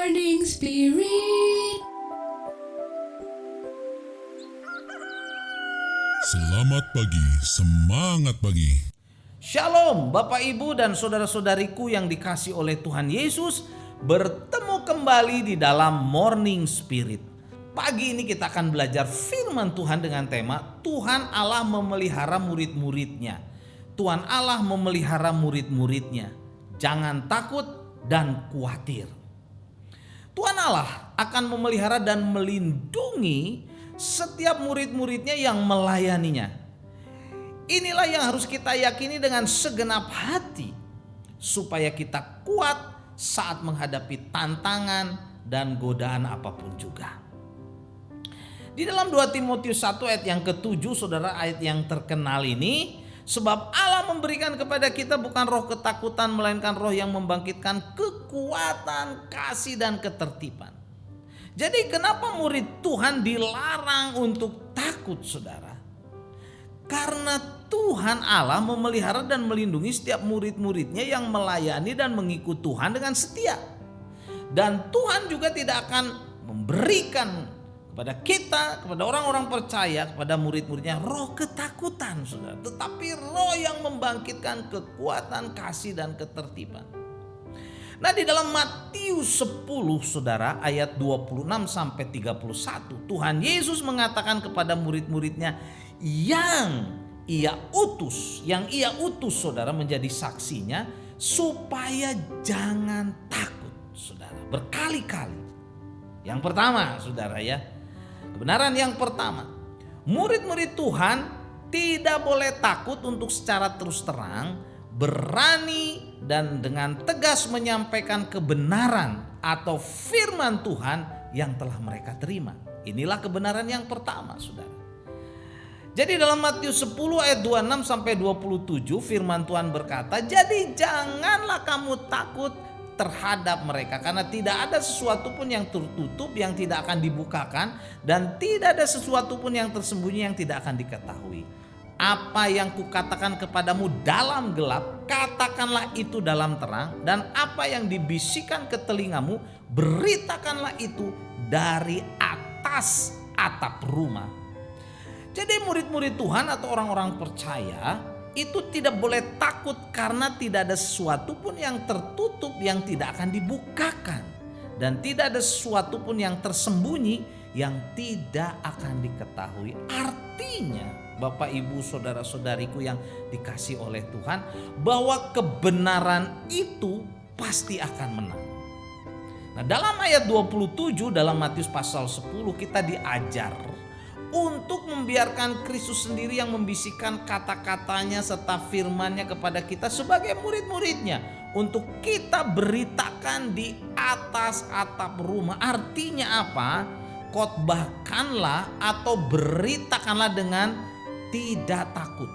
Morning Spirit. Selamat pagi, semangat pagi. Shalom Bapak Ibu dan saudara-saudariku yang dikasih oleh Tuhan Yesus. Bertemu kembali di dalam Morning Spirit. Pagi ini kita akan belajar firman Tuhan dengan tema Tuhan Allah memelihara murid-muridnya. Tuhan Allah memelihara murid-muridnya. Jangan takut dan khawatir. Tuhan Allah akan memelihara dan melindungi setiap murid-muridnya yang melayaninya. Inilah yang harus kita yakini dengan segenap hati supaya kita kuat saat menghadapi tantangan dan godaan apapun juga. Di dalam 2 Timotius 1 ayat yang ke-7, saudara, ayat yang terkenal ini, sebab Allah memberikan kepada kita bukan roh ketakutan melainkan roh yang membangkitkan kekuatan, kasih dan ketertiban. Jadi kenapa murid Tuhan dilarang untuk takut, saudara? Karena Tuhan Allah memelihara dan melindungi setiap murid-muridnya yang melayani dan mengikut Tuhan dengan setia. Dan Tuhan juga tidak akan memberikan kepada kita, kepada orang-orang percaya, kepada murid-muridnya roh ketakutan, saudara. Tetapi roh yang membangkitkan kekuatan, kasih dan ketertiban. Nah, di dalam Matius 10 saudara ayat 26 sampai 31 Tuhan Yesus mengatakan kepada murid-muridnya yang ia utus saudara menjadi saksinya supaya jangan takut, saudara, berkali-kali. Yang pertama, saudara, ya, kebenaran yang pertama, murid-murid Tuhan tidak boleh takut untuk secara terus terang berani dan dengan tegas menyampaikan kebenaran atau firman Tuhan yang telah mereka terima. Inilah kebenaran yang pertama, saudara. Jadi dalam Matius 10 ayat 26 sampai 27 firman Tuhan berkata, "Jadi janganlah kamu takut terhadap mereka, karena tidak ada sesuatu pun yang tertutup yang tidak akan dibukakan, dan tidak ada sesuatu pun yang tersembunyi yang tidak akan diketahui. Apa yang kukatakan kepadamu dalam gelap, katakanlah itu dalam terang, dan apa yang dibisikkan ke telingamu, beritakanlah itu dari atas atap rumah." Jadi murid-murid Tuhan atau orang-orang percaya itu tidak boleh takut karena tidak ada sesuatu pun yang tertutup yang tidak akan dibukakan, dan tidak ada sesuatu pun yang tersembunyi yang tidak akan diketahui. Artinya, Bapak Ibu saudara-saudariku yang dikasih oleh Tuhan, bahwa kebenaran itu pasti akan menang. Nah, dalam ayat 27 dalam Matius pasal 10 kita diajar untuk membiarkan Kristus sendiri yang membisikkan kata-katanya serta firman-Nya kepada kita sebagai murid-muridnya untuk kita beritakan di atas atap rumah. Artinya apa? Khotbahkanlah atau beritakanlah dengan tidak takut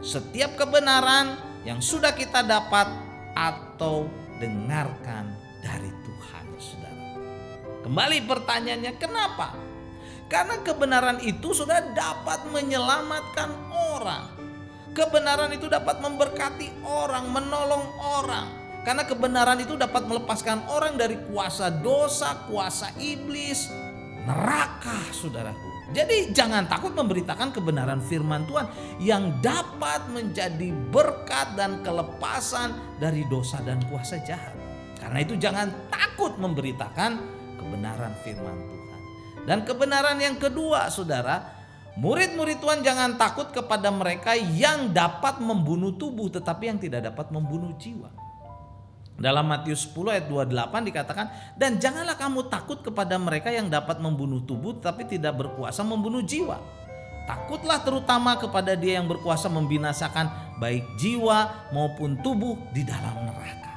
setiap kebenaran yang sudah kita dapat atau dengarkan dari Tuhan, saudara. Kembali pertanyaannya, kenapa? Karena kebenaran itu sudah dapat menyelamatkan orang. Kebenaran itu dapat memberkati orang, menolong orang. Karena kebenaran itu dapat melepaskan orang dari kuasa dosa, kuasa iblis, neraka, saudaraku. Jadi jangan takut memberitakan kebenaran firman Tuhan yang dapat menjadi berkat dan kelepasan dari dosa dan kuasa jahat. Karena itu jangan takut memberitakan kebenaran firman Tuhan. Dan kebenaran yang kedua, saudara, murid-murid Tuhan jangan takut kepada mereka yang dapat membunuh tubuh tetapi yang tidak dapat membunuh jiwa. Dalam Matius 10 ayat 28 dikatakan, "Dan janganlah kamu takut kepada mereka yang dapat membunuh tubuh tetapi tidak berkuasa membunuh jiwa. Takutlah terutama kepada Dia yang berkuasa membinasakan baik jiwa maupun tubuh di dalam neraka."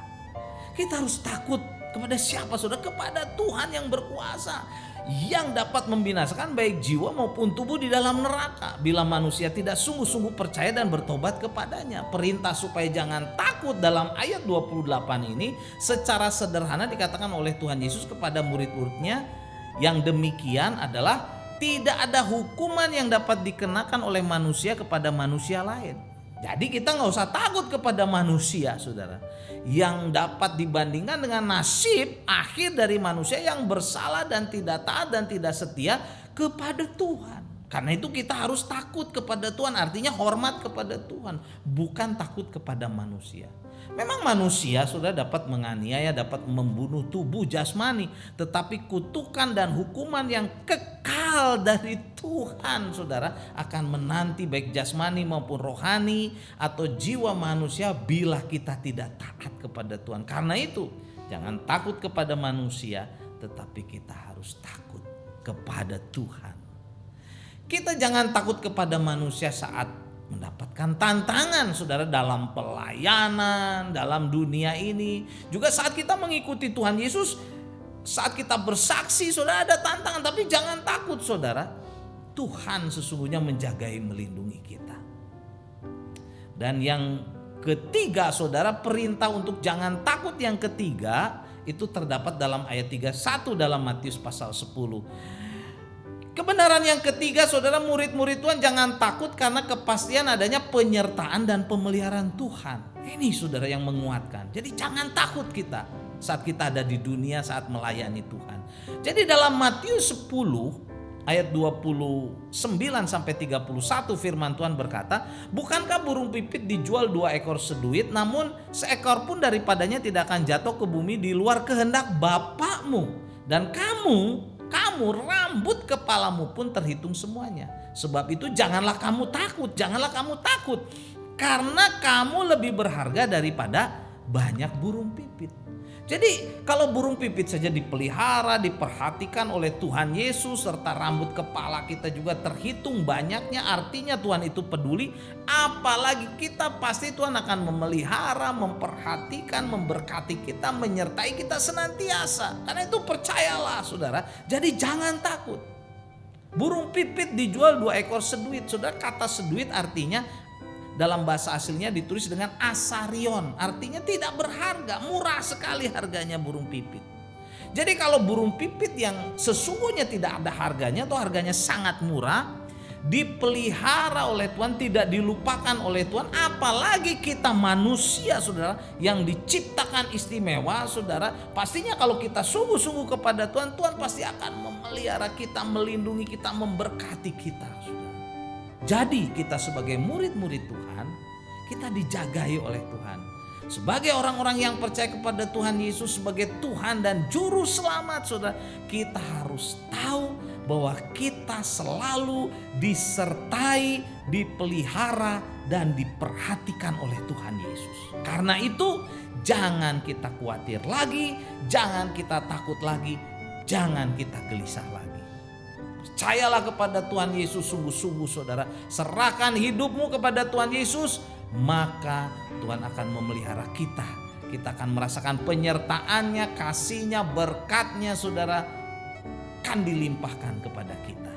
Kita harus takut kepada siapa, saudara? Kepada Tuhan yang berkuasa, yang dapat membinasakan baik jiwa maupun tubuh di dalam neraka bila manusia tidak sungguh-sungguh percaya dan bertobat kepadanya. Perintah supaya jangan takut dalam ayat 28 ini secara sederhana dikatakan oleh Tuhan Yesus kepada murid-muridnya yang demikian adalah tidak ada hukuman yang dapat dikenakan oleh manusia kepada manusia lain. Jadi kita nggak usah takut kepada manusia, saudara. Yang dapat dibandingkan dengan nasib akhir dari manusia yang bersalah dan tidak taat dan tidak setia kepada Tuhan. Karena itu kita harus takut kepada Tuhan, artinya hormat kepada Tuhan, bukan takut kepada manusia. Memang manusia sudah dapat menganiaya, dapat membunuh tubuh jasmani, tetapi kutukan dan hukuman yang kekal dari Tuhan, saudara, akan menanti baik jasmani maupun rohani atau jiwa manusia bila kita tidak taat kepada Tuhan. Karena itu, jangan takut kepada manusia, tetapi kita harus takut kepada Tuhan. Kita jangan takut kepada manusia saat mendapatkan tantangan, saudara, dalam pelayanan, dalam dunia ini. Juga saat kita mengikuti Tuhan Yesus, saat kita bersaksi, saudara, ada tantangan. Tapi jangan takut, saudara. Tuhan sesungguhnya menjagai, melindungi kita. Dan yang ketiga, saudara, perintah untuk jangan takut yang ketiga itu terdapat dalam ayat 31 dalam Matius pasal 10. Kebenaran yang ketiga, saudara, murid-murid Tuhan jangan takut karena kepastian adanya penyertaan dan pemeliharaan Tuhan. Ini, saudara, yang menguatkan. Jadi jangan takut kita saat kita ada di dunia, saat melayani Tuhan. Jadi dalam Matius 10 ayat 29 sampai 31 firman Tuhan berkata, bukankah burung pipit dijual 2 ekor seduit, namun seekor pun daripadanya tidak akan jatuh ke bumi di luar kehendak Bapakmu. Dan kamu rambut kepalamu pun terhitung semuanya. Sebab itu janganlah kamu takut, karena kamu lebih berharga daripada banyak burung pipit. Jadi kalau burung pipit saja dipelihara, diperhatikan oleh Tuhan Yesus, serta rambut kepala kita juga terhitung banyaknya, artinya Tuhan itu peduli. Apalagi kita, pasti Tuhan akan memelihara, memperhatikan, memberkati kita, menyertai kita senantiasa. Karena itu percayalah, saudara. Jadi jangan takut. Burung pipit dijual 2 ekor seduit. Saudara, kata seduit artinya dalam bahasa aslinya ditulis dengan asarion, artinya tidak berharga, murah sekali harganya burung pipit. Jadi kalau burung pipit yang sesungguhnya tidak ada harganya atau harganya sangat murah, dipelihara oleh Tuhan, tidak dilupakan oleh Tuhan, apalagi kita manusia, saudara, yang diciptakan istimewa, saudara, pastinya kalau kita sungguh-sungguh kepada Tuhan, Tuhan pasti akan memelihara kita, melindungi kita, memberkati kita, saudara. Jadi kita sebagai murid-murid Tuhan, kita dijagai oleh Tuhan. Sebagai orang-orang yang percaya kepada Tuhan Yesus sebagai Tuhan dan Juru Selamat, saudara, kita harus tahu bahwa kita selalu disertai, dipelihara, dan diperhatikan oleh Tuhan Yesus. Karena itu jangan kita khawatir lagi, jangan kita takut lagi, jangan kita gelisah lagi. Percayalah kepada Tuhan Yesus sungguh-sungguh, saudara. Serahkan hidupmu kepada Tuhan Yesus, maka Tuhan akan memelihara kita. Kita akan merasakan penyertaannya, kasihnya, berkatnya, saudara, akan dilimpahkan kepada kita.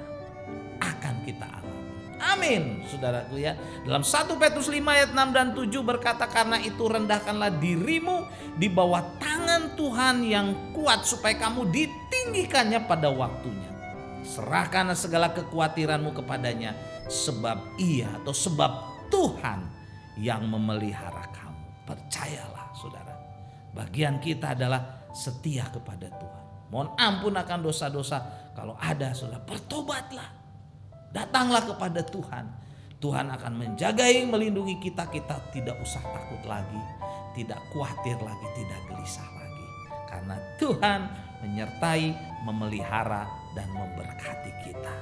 Akan kita alami. Amin, saudaraku ya. Dalam 1 Petrus 5 ayat 6 dan 7 berkata, karena itu rendahkanlah dirimu di bawah tangan Tuhan yang kuat, supaya kamu ditinggikannya pada waktunya. Serahkanlah segala kekhawatiranmu kepadanya, sebab Ia atau sebab Tuhan yang memelihara kamu. Percayalah, saudara. Bagian kita adalah setia kepada Tuhan. Mohon ampun akan dosa-dosa. Kalau ada, saudara, bertobatlah. Datanglah kepada Tuhan. Tuhan akan menjagai, melindungi kita. Kita tidak usah takut lagi, tidak khawatir lagi, tidak gelisah lagi. Karena Tuhan menyertai, memelihara, dan memberkati kita.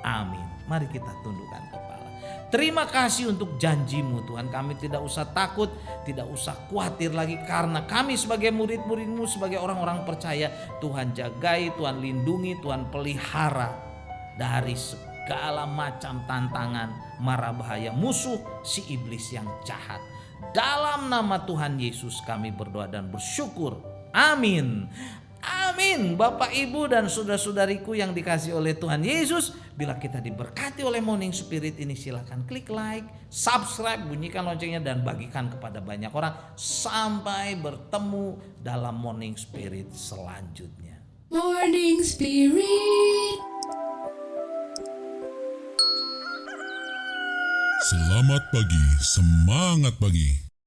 Amin. Mari kita tundukkan kepala. Terima kasih untuk janji-Mu, Tuhan. Kami tidak usah takut, tidak usah khawatir lagi, karena kami sebagai murid-murid-Mu, sebagai orang-orang percaya, Tuhan jagai, Tuhan lindungi, Tuhan pelihara dari segala macam tantangan, mara bahaya musuh si iblis yang jahat. Dalam nama Tuhan Yesus kami berdoa dan bersyukur. Amin. Amin. Bapak, Ibu, dan saudara-saudariku yang dikasihi oleh Tuhan Yesus, bila kita diberkati oleh Morning Spirit ini, silakan klik like, subscribe, bunyikan loncengnya, dan bagikan kepada banyak orang. Sampai bertemu dalam Morning Spirit selanjutnya. Morning Spirit. Selamat pagi, semangat pagi.